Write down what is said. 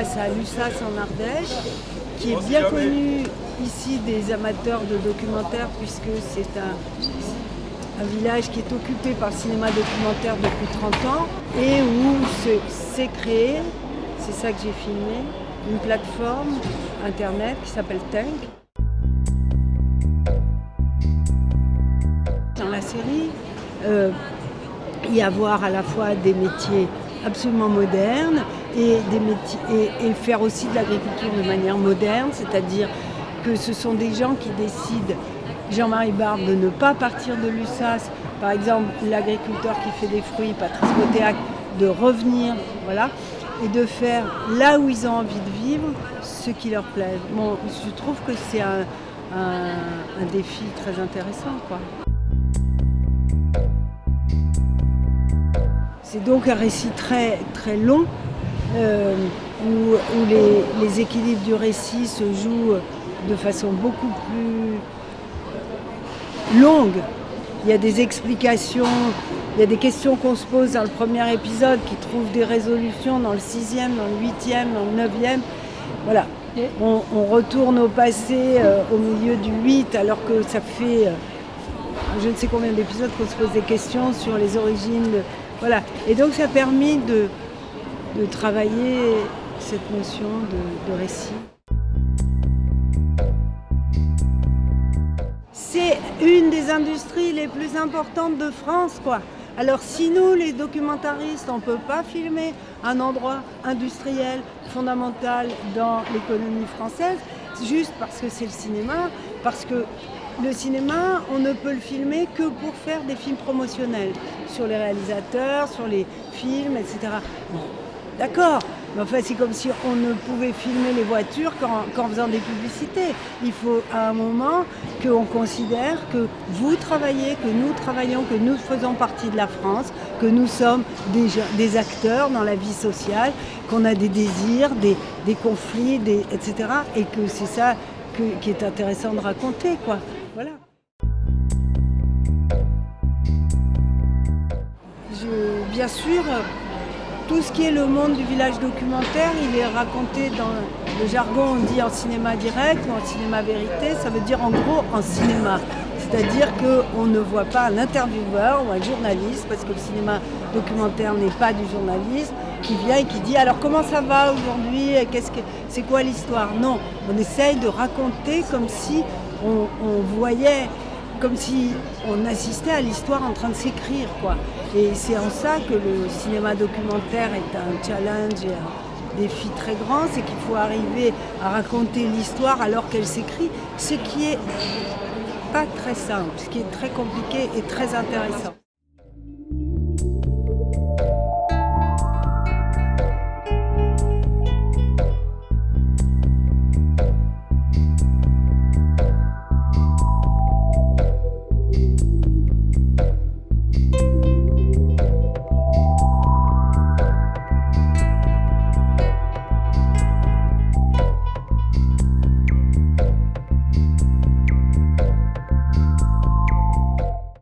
passe à Lussas en Ardèche, qui est bien connu ici des amateurs de documentaires, puisque c'est un village qui est occupé par le cinéma documentaire depuis 30 ans et où s'est créé, c'est ça que j'ai filmé, une plateforme internet qui s'appelle Tank. Dans la série, il y a à voir à la fois des métiers absolument modernes et faire aussi de l'agriculture de manière moderne, c'est-à-dire que ce sont des gens qui décident, Jean-Marie Barbe, de ne pas partir de Lussas, par exemple l'agriculteur qui fait des fruits, Patrice Botéac, de revenir, voilà, et de faire là où ils ont envie de vivre ce qui leur plaît. Bon, je trouve que c'est un défi très intéressant, quoi. C'est donc un récit très, très long où les équilibres du récit se jouent de façon beaucoup plus longue. Il y a des explications, il y a des questions qu'on se pose dans le premier épisode qui trouvent des résolutions dans le 6e, dans le 8e, dans le 9e. Voilà. On retourne au passé, au milieu du 8, alors que ça fait je ne sais combien d'épisodes qu'on se pose des questions sur les origines. Voilà. Et donc ça a permis de travailler cette notion de récit. C'est une des industries les plus importantes de France, quoi. Alors si nous, les documentaristes, on ne peut pas filmer un endroit industriel fondamental dans l'économie française, juste parce que c'est le cinéma, parce que le cinéma, on ne peut le filmer que pour faire des films promotionnels sur les réalisateurs, sur les films, etc. Bon, d'accord, mais enfin c'est comme si on ne pouvait filmer les voitures qu'en faisant des publicités. Il faut à un moment qu'on considère que vous travaillez, que nous travaillons, que nous faisons partie de la France, que nous sommes des acteurs dans la vie sociale, qu'on a des désirs, des conflits, etc. Et que c'est ça qui est intéressant de raconter, quoi. Voilà. Bien sûr, tout ce qui est le monde du village documentaire, il est raconté dans le jargon, on dit en cinéma direct ou en cinéma vérité, ça veut dire en gros en cinéma. C'est-à-dire qu'on ne voit pas un intervieweur ou un journaliste, parce que le cinéma documentaire n'est pas du journalisme, qui vient et qui dit « alors comment ça va aujourd'hui, c'est quoi l'histoire ?» Non, on essaye de raconter comme si on voyait, comme si on assistait à l'histoire en train de s'écrire, quoi. Et c'est en ça que le cinéma documentaire est un challenge et un défi très grand, c'est qu'il faut arriver à raconter l'histoire alors qu'elle s'écrit, ce qui est pas très simple, ce qui est très compliqué et très intéressant.